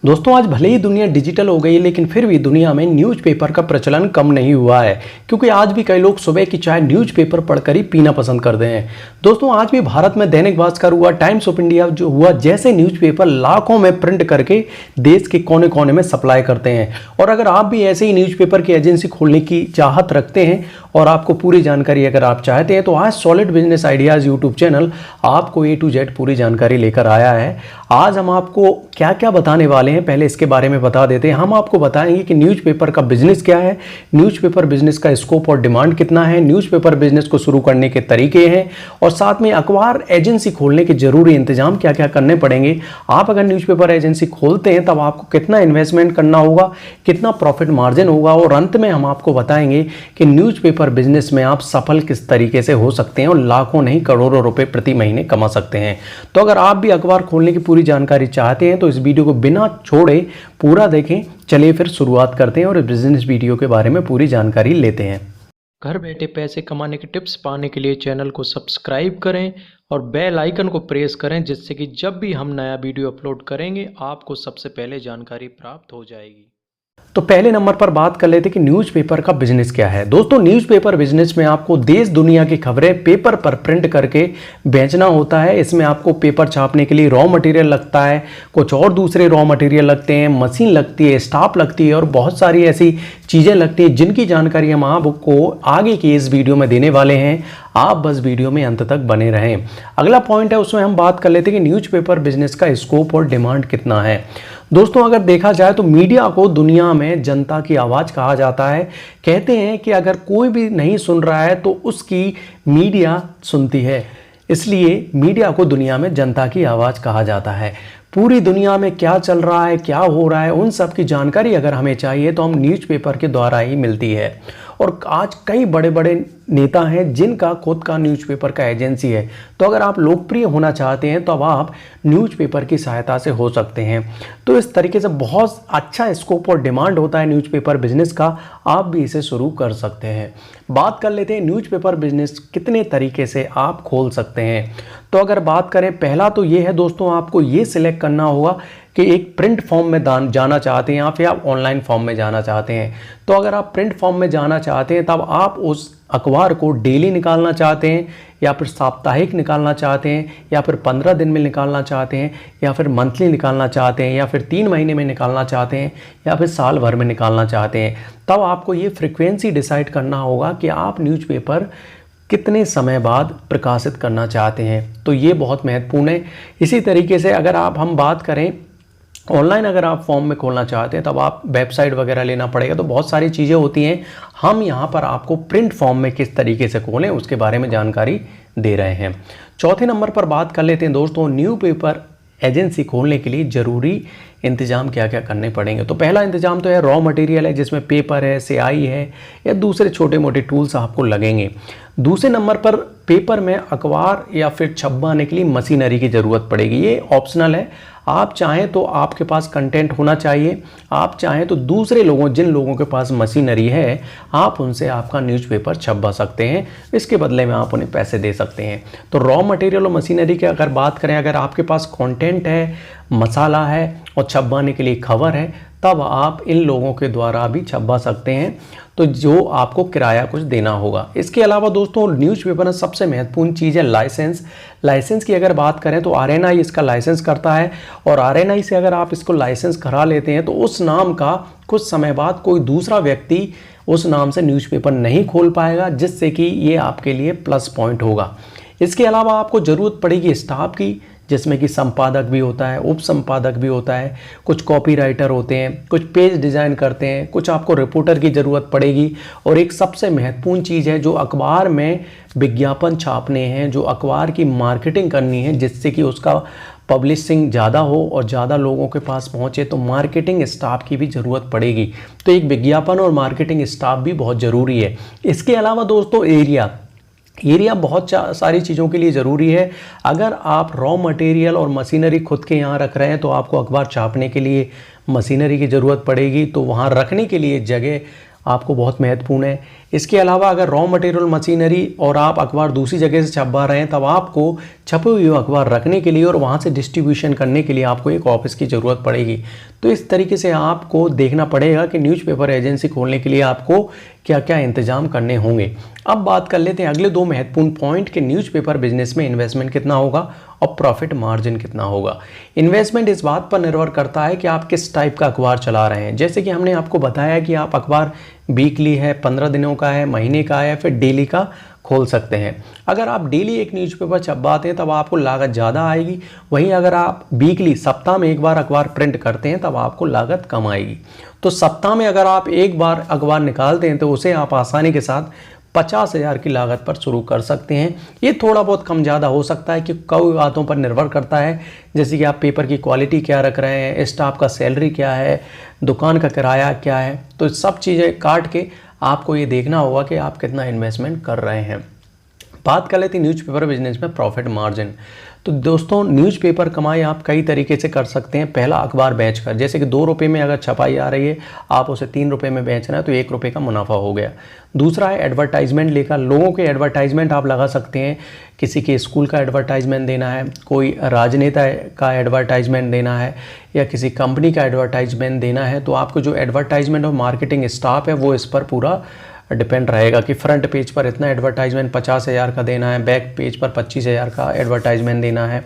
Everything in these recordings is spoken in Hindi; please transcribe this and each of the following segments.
दोस्तों आज भले ही दुनिया डिजिटल हो गई है लेकिन फिर भी दुनिया में न्यूज़पेपर का प्रचलन कम नहीं हुआ है क्योंकि आज भी कई लोग सुबह की चाय न्यूज़पेपर पढ़कर ही पीना पसंद करते हैं। दोस्तों आज भी भारत में दैनिक भास्कर हुआ, टाइम्स ऑफ इंडिया जो हुआ जैसे न्यूज़पेपर लाखों में प्रिंट करके देश के कोने कोने में सप्लाई करते हैं। और अगर आप भी ऐसे ही न्यूज़पेपर की एजेंसी खोलने की चाहत रखते हैं और आपको पूरी जानकारी अगर आप चाहते हैं तो आज solid business ideas YouTube channel आपको A to Z पूरी जानकारी लेकर आया है। आज हम आपको क्या क्या बताने वाले हैं पहले इसके बारे में बता देते हैं। हम आपको बताएंगे कि न्यूज़पेपर का बिजनेस क्या है, न्यूज़पेपर बिजनेस का स्कोप और डिमांड कितना है, न्यूज़पेपर बिजनेस को शुरू करने के तरीके हैं और साथ में अखबार एजेंसी खोलने के जरूरी इंतजाम क्या क्या करने पड़ेंगे। आप अगर न्यूज़पेपर एजेंसी खोलते हैं तब आपको कितना इन्वेस्टमेंट करना होगा, कितना प्रॉफिट मार्जिन होगा और अंत में हम आपको बताएंगे कि न्यूज़पेपर बिजनेस में आप सफल किस तरीके से हो सकते हैं और लाखों नहीं करोड़ों रुपए प्रति महीने कमा सकते हैं। तो अगर आप भी अखबार खोलने की पूरी जानकारी चाहते हैं तो इस वीडियो को बिना छोड़े पूरा देखें। चलिए फिर शुरुआत करते हैं और इस बिजनेस वीडियो के बारे में पूरी जानकारी लेते हैं। घर बैठे पैसे कमाने के टिप्स पाने के लिए चैनल को सब्सक्राइब करें और बेल आइकन को प्रेस करें जिससे कि जब भी हम नया वीडियो अपलोड करेंगे आपको सबसे पहले जानकारी प्राप्त हो जाएगी। तो पहले नंबर पर बात कर लेते हैं कि न्यूज़पेपर का बिजनेस क्या है। दोस्तों न्यूज़पेपर बिजनेस में आपको देश दुनिया की खबरें पेपर पर प्रिंट करके बेचना होता है। इसमें आपको पेपर छापने के लिए रॉ मटेरियल लगता है, कुछ और दूसरे रॉ मटेरियल लगते हैं, मशीन लगती है, स्टाफ लगती है और बहुत सारी ऐसी चीज़ें लगती हैं जिनकी जानकारी हम आपको आगे की इस वीडियो में देने वाले हैं। आप बस वीडियो में अंत तक बने रहें। अगला पॉइंट है उसमें हम बात कर लेते हैं कि न्यूज़पेपर बिजनेस का स्कोप और डिमांड कितना है। दोस्तों अगर देखा जाए तो मीडिया को दुनिया में जनता की आवाज़ कहा जाता है। कहते हैं कि अगर कोई भी नहीं सुन रहा है तो उसकी मीडिया सुनती है, इसलिए मीडिया को दुनिया में जनता की आवाज़ कहा जाता है। पूरी दुनिया में क्या चल रहा है, क्या हो रहा है, उन सब की जानकारी अगर हमें चाहिए तो हम न्यूज़पेपर के द्वारा ही मिलती है। और आज कई बड़े बड़े नेता हैं जिनका खुद का न्यूज़पेपर का एजेंसी है। तो अगर आप लोकप्रिय होना चाहते हैं तो अब आप न्यूज़पेपर की सहायता से हो सकते हैं। तो इस तरीके से बहुत अच्छा स्कोप और डिमांड होता है न्यूज़पेपर बिजनेस का। आप भी इसे शुरू कर सकते हैं। बात कर लेते हैं न्यूज़पेपर बिजनेस कितने तरीके से आप खोल सकते हैं। तो अगर बात करें पहला तो ये है दोस्तों, आपको ये सिलेक्ट करना होगा कि एक प्रिंट फॉर्म में जाना चाहते हैं या फिर आप ऑनलाइन फॉर्म में जाना चाहते हैं। तो अगर आप प्रिंट फॉर्म में जाना चाहते हैं तब आप उस अखबार को डेली निकालना चाहते हैं या फिर साप्ताहिक निकालना चाहते हैं या फिर 15 दिन में निकालना चाहते हैं या फिर मंथली निकालना चाहते हैं या फिर 3 महीने में निकालना चाहते हैं या फिर साल भर में निकालना चाहते हैं, तब आपको ये फ्रीक्वेंसी डिसाइड करना होगा कि आप न्यूज़पेपर कितने समय बाद प्रकाशित करना चाहते हैं। तो ये बहुत महत्वपूर्ण है। इसी तरीके से अगर हम बात करें ऑनलाइन, अगर आप फॉर्म में खोलना चाहते हैं तब आप वेबसाइट वगैरह लेना पड़ेगा, तो बहुत सारी चीज़ें होती हैं। हम यहाँ पर आपको प्रिंट फॉर्म में किस तरीके से खोलें उसके बारे में जानकारी दे रहे हैं। चौथे नंबर पर बात कर लेते हैं दोस्तों, न्यूज़पेपर एजेंसी खोलने के लिए ज़रूरी इंतजाम क्या क्या करने पड़ेंगे। तो पहला इंतजाम तो है रॉ मटेरियल है, जिसमें पेपर है, स्याही है या दूसरे छोटे मोटे टूल्स आपको लगेंगे। दूसरे नंबर पर पेपर में अखबार या फिर छपवाने के लिए मशीनरी की ज़रूरत पड़ेगी। ये ऑप्शनल है, आप चाहें तो आपके पास कंटेंट होना चाहिए, आप चाहें तो दूसरे लोगों जिन लोगों के पास मशीनरी है आप उनसे आपका न्यूज़पेपर छपवा सकते हैं, इसके बदले में आप उन्हें पैसे दे सकते हैं। तो रॉ मटेरियल और मशीनरी की अगर बात करें, अगर आपके पास कंटेंट है, मसाला है और छपवाने के लिए खबर है, तब आप इन लोगों के द्वारा भी छपवा सकते हैं, तो जो आपको किराया कुछ देना होगा। इसके अलावा दोस्तों न्यूज़पेपर में सबसे महत्वपूर्ण चीज़ है लाइसेंस की अगर बात करें तो RNI इसका लाइसेंस करता है और RNI से अगर आप इसको लाइसेंस करा लेते हैं तो उस नाम का कुछ समय बाद कोई दूसरा व्यक्ति उस नाम से न्यूज़पेपर नहीं खोल पाएगा, जिससे कि ये आपके लिए प्लस पॉइंट होगा। इसके अलावा आपको ज़रूरत पड़ेगी स्टाफ की, जिसमें कि संपादक भी होता है, उप संपादक भी होता है, कुछ कॉपीराइटर होते हैं, कुछ पेज डिज़ाइन करते हैं, कुछ आपको रिपोर्टर की ज़रूरत पड़ेगी। और एक सबसे महत्वपूर्ण चीज़ है, जो अखबार में विज्ञापन छापने हैं, जो अखबार की मार्केटिंग करनी है जिससे कि उसका पब्लिशिंग ज़्यादा हो और ज़्यादा लोगों के पास पहुँचे, तो मार्केटिंग स्टाफ की भी ज़रूरत पड़ेगी। तो एक विज्ञापन और मार्केटिंग स्टाफ भी बहुत ज़रूरी है। इसके अलावा दोस्तों एरिया बहुत सारी चीज़ों के लिए ज़रूरी है। अगर आप रॉ मटेरियल और मशीनरी खुद के यहाँ रख रहे हैं तो आपको अखबार छापने के लिए मशीनरी की ज़रूरत पड़ेगी, तो वहाँ रखने के लिए जगह आपको बहुत महत्वपूर्ण है। इसके अलावा अगर रॉ मटेरियल मशीनरी और आप अखबार दूसरी जगह से छपवा रहे हैं, तब आपको छपे हुए अखबार रखने के लिए और वहाँ से डिस्ट्रीब्यूशन करने के लिए आपको एक ऑफिस की ज़रूरत पड़ेगी। तो इस तरीके से आपको देखना पड़ेगा कि न्यूज़पेपर एजेंसी खोलने के लिए आपको क्या क्या इंतजाम करने होंगे। अब बात कर लेते हैं अगले 2 महत्वपूर्ण पॉइंट कि न्यूज़पेपर बिजनेस में इन्वेस्टमेंट कितना होगा और प्रॉफिट मार्जिन कितना होगा। इन्वेस्टमेंट इस बात पर निर्भर करता है कि आप किस टाइप का अखबार चला रहे हैं। जैसे कि हमने आपको बताया कि आप अखबार वीकली है, 15 दिनों का है, महीने का है, फिर डेली का खोल सकते हैं। अगर आप डेली एक न्यूज़पेपर छपवाते हैं तब आपको लागत ज़्यादा आएगी। वहीं अगर आप वीकली सप्ताह में एक बार अखबार प्रिंट करते हैं तब आपको लागत कम आएगी। तो सप्ताह में अगर आप एक बार अखबार निकालते हैं तो उसे आप आसानी के साथ 50,000 की लागत पर शुरू कर सकते हैं। ये थोड़ा बहुत कम ज़्यादा हो सकता है कि कई बातों पर निर्भर करता है, जैसे कि आप पेपर की क्वालिटी क्या रख रहे हैं, स्टाफ का सैलरी क्या है, दुकान का किराया क्या है। तो सब चीज़ें काट के आपको ये देखना होगा कि आप कितना इन्वेस्टमेंट कर रहे हैं। बात कर लेते हैं न्यूज़पेपर बिजनेस में प्रॉफिट मार्जिन। तो दोस्तों न्यूज़पेपर कमाई आप कई तरीके से कर सकते हैं। पहला अखबार बेचकर, जैसे कि 2 रुपये में अगर छपाई आ रही है, आप उसे 3 रुपये में बेच रहे हैं तो 1 रुपये का मुनाफा हो गया। दूसरा है एडवर्टाइजमेंट लेकर, लोगों के एडवर्टाइजमेंट आप लगा सकते हैं। किसी के स्कूल का एडवर्टाइजमेंट देना है, कोई राजनेता का एडवर्टाइजमेंट देना है या किसी कंपनी का एडवर्टाइजमेंट देना है, तो आपको जो एडवर्टाइजमेंट और मार्केटिंग स्टाफ है वो इस पर पूरा डिपेंड रहेगा कि फ्रंट पेज पर इतना एडवर्टाइजमेंट 50,000 का देना है, बैक पेज पर 25,000 का एडवर्टाइजमेंट देना है।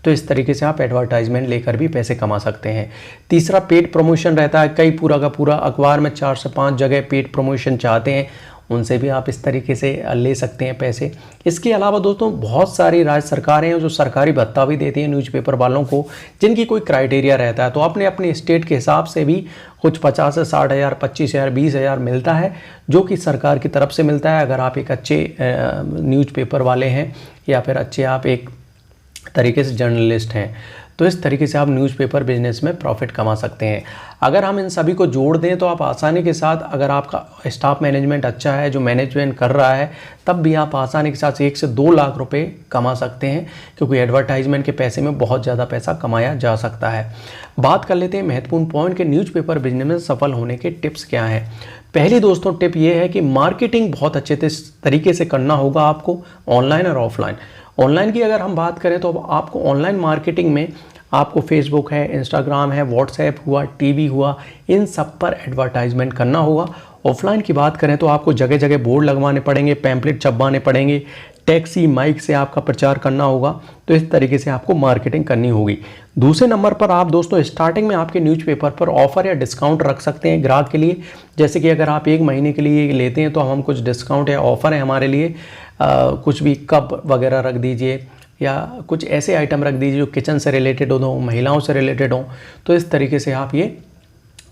तो इस तरीके से आप एडवर्टाइजमेंट लेकर भी पैसे कमा सकते हैं। तीसरा पेड प्रमोशन रहता है। कई पूरा का पूरा अखबार में 4 से 5 जगह पेड प्रमोशन चाहते हैं, उनसे भी आप इस तरीके से ले सकते हैं पैसे। इसके अलावा दोस्तों बहुत सारी राज्य सरकारें हैं जो सरकारी भत्ता भी देती हैं न्यूज़पेपर वालों को, जिनकी कोई क्राइटेरिया रहता है। तो अपने अपने स्टेट के हिसाब से भी कुछ 50 से 60,000, 25,000, 20,000 मिलता है, जो कि सरकार की तरफ से मिलता है। अगर आप एक अच्छे न्यूज़पेपर वाले हैं या फिर अच्छे आप एक तरीके से जर्नलिस्ट हैं, तो इस तरीके से आप न्यूज़पेपर बिजनेस में प्रॉफिट कमा सकते हैं। अगर हम इन सभी को जोड़ दें तो आप आसानी के साथ, अगर आपका स्टाफ मैनेजमेंट अच्छा है, जो मैनेजमेंट कर रहा है, तब भी आप आसानी के साथ 1 से 2 लाख रुपए कमा सकते हैं, क्योंकि एडवर्टाइजमेंट के पैसे में बहुत ज़्यादा पैसा कमाया जा सकता है। बात कर लेते हैं महत्वपूर्ण पॉइंट के न्यूज़पेपर बिजनेस में सफल होने के टिप्स क्या हैं। पहली दोस्तों टिप ये है कि मार्केटिंग बहुत अच्छे तरीके से करना होगा आपको, ऑनलाइन और ऑफलाइन। ऑनलाइन की अगर हम बात करें तो आपको ऑनलाइन मार्केटिंग में आपको फेसबुक है, इंस्टाग्राम है, व्हाट्सएप हुआ, टीवी हुआ, इन सब पर एडवर्टाइजमेंट करना होगा। ऑफलाइन की बात करें तो आपको जगह जगह बोर्ड लगवाने पड़ेंगे, पैम्पलेट छपवाने पड़ेंगे, टैक्सी माइक से आपका प्रचार करना होगा। तो इस तरीके से आपको मार्केटिंग करनी होगी। दूसरे नंबर पर आप दोस्तों स्टार्टिंग में आपके न्यूज़पेपर पर ऑफ़र या डिस्काउंट रख सकते हैं ग्राहक के लिए। जैसे कि अगर आप 1 महीने के लिए लेते हैं तो हम कुछ डिस्काउंट या ऑफ़र है हमारे लिए, कुछ भी कप वगैरह रख दीजिए या कुछ ऐसे आइटम रख दीजिए जो किचन से रिलेटेड हो, महिलाओं से रिलेटेड हो। तो इस तरीके से आप ये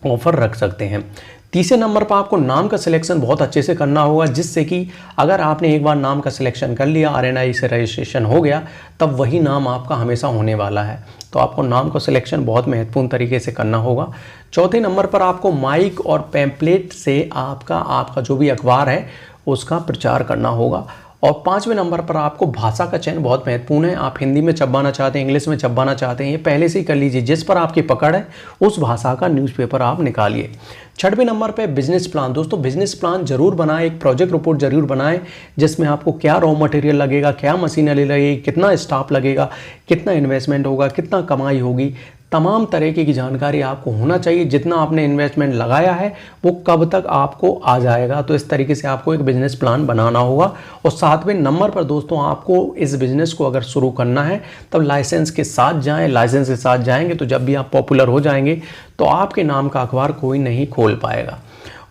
ऑफ़र रख सकते हैं। तीसरे नंबर पर आपको नाम का सिलेक्शन बहुत अच्छे से करना होगा, जिससे कि अगर आपने एक बार नाम का सिलेक्शन कर लिया, RNI से रजिस्ट्रेशन हो गया, तब वही नाम आपका हमेशा होने वाला है। तो आपको नाम का सिलेक्शन बहुत महत्वपूर्ण तरीके से करना होगा। चौथे नंबर पर आपको माइक और पैम्पलेट से आपका जो भी अखबार है उसका प्रचार करना होगा। और 5वें नंबर पर आपको भाषा का चयन बहुत महत्वपूर्ण है। आप हिंदी में छपवाना चाहते हैं, इंग्लिश में छपवाना चाहते हैं, ये पहले से ही कर लीजिए। जिस पर आपकी पकड़ है उस भाषा का न्यूज़पेपर आप निकालिए। 6वें नंबर पे बिजनेस प्लान। दोस्तों बिजनेस प्लान जरूर बनाएं, एक प्रोजेक्ट रिपोर्ट जरूर बनाएं, जिसमें आपको क्या रॉ मटेरियल लगेगा, क्या मशीनरी लगेगी, कितना स्टाफ लगेगा, कितना इन्वेस्टमेंट होगा, कितना कमाई होगी, तमाम तरीके की जानकारी आपको होना चाहिए। जितना आपने इन्वेस्टमेंट लगाया है वो कब तक आपको आ जाएगा। तो इस तरीके से आपको एक बिजनेस प्लान बनाना होगा। और 7वें नंबर पर दोस्तों आपको इस बिजनेस को अगर शुरू करना है तब लाइसेंस के साथ जाएं। लाइसेंस के साथ जाएंगे तो जब भी आप पॉपुलर हो जाएंगे तो आपके नाम का अखबार कोई नहीं खोल पाएगा।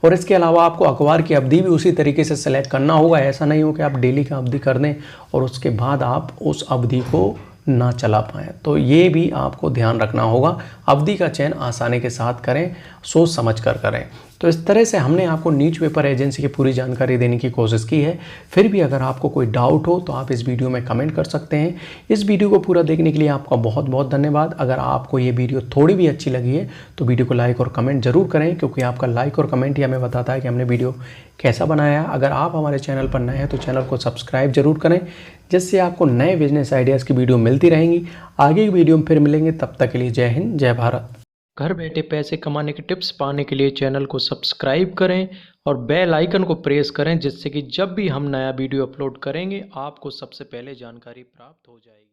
और इसके अलावा आपको अखबार की अवधि भी उसी तरीके से सेलेक्ट करना होगा। ऐसा नहीं हो कि आप डेली का अवधि कर दें और उसके बाद आप उस अवधि को ना चला पाएँ। तो ये भी आपको ध्यान रखना होगा। अवधि का चयन आसानी के साथ करें, सोच समझ कर करें। तो इस तरह से हमने आपको न्यूज़पेपर एजेंसी की पूरी जानकारी देने की कोशिश की है। फिर भी अगर आपको कोई डाउट हो तो आप इस वीडियो में कमेंट कर सकते हैं। इस वीडियो को पूरा देखने के लिए आपका बहुत बहुत धन्यवाद। अगर आपको ये वीडियो थोड़ी भी अच्छी लगी है तो वीडियो को लाइक और कमेंट जरूर करें, क्योंकि आपका लाइक और कमेंट ही हमें बताता है कि हमने वीडियो कैसा बनाया। अगर आप हमारे चैनल पर नए हैं तो चैनल को सब्सक्राइब जरूर करें, जिससे आपको नए बिजनेस आइडियाज़ की वीडियो मिलती रहेंगी। आगे की वीडियो में फिर मिलेंगे, तब तक के लिए जय हिंद, जय भारत। घर बैठे पैसे कमाने के टिप्स पाने के लिए चैनल को सब्सक्राइब करें और बेल आइकन को प्रेस करें, जिससे कि जब भी हम नया वीडियो अपलोड करेंगे आपको सबसे पहले जानकारी प्राप्त हो जाएगी।